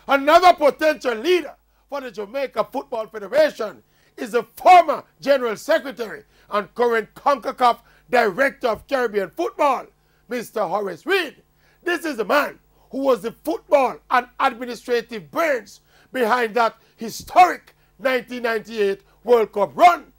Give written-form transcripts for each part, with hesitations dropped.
Another potential leader for the Jamaica Football Federation is the former General Secretary and current CONCACAF Director of Caribbean Football, Mr. Horace Reed. This is the man who was the football and administrative brains behind that historic 1998 World Cup run.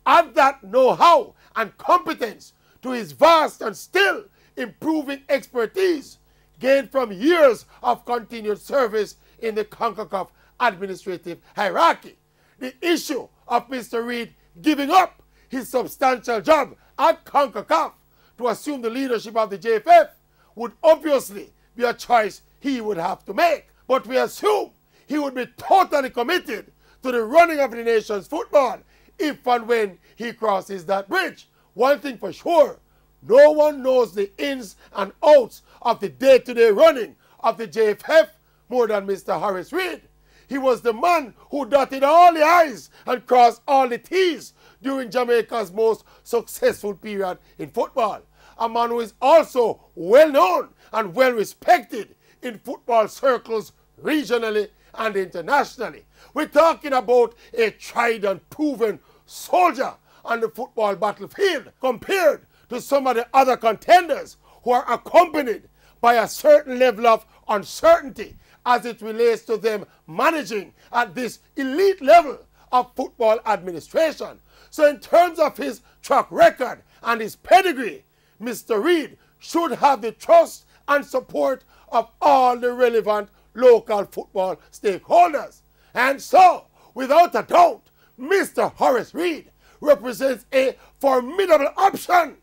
Add that know-how and competence to his vast and still improving expertise gained from years of continued service in the CONCACAF administrative hierarchy. The issue of Mr. Reed giving up his substantial job at CONCACAF to assume the leadership of the JFF would obviously be a choice he would have to make. But we assume he would be totally committed to the running of the nation's football if and when he crosses that bridge. One thing for sure, no one knows the ins and outs of the day-to-day running of the JFF more than Mr. Horace Reed. He was the man who dotted all the I's and crossed all the T's during Jamaica's most successful period in football. A man who is also well known and well respected in football circles regionally and internationally. We're talking about a tried and proven soldier on the football battlefield compared to some of the other contenders who are accompanied by a certain level of uncertainty as it relates to them managing at this elite level of football administration. So in terms of his track record and his pedigree, Mr. Reed should have the trust and support of all the relevant local football stakeholders. And so, without a doubt, Mr. Horace Reed represents a formidable option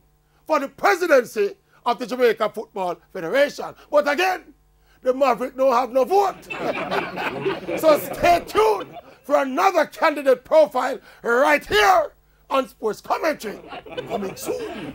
for the presidency of the Jamaica Football Federation. But again, the Maverick don't have no vote. So stay tuned for another candidate profile right here on Sports Commentary. Coming soon.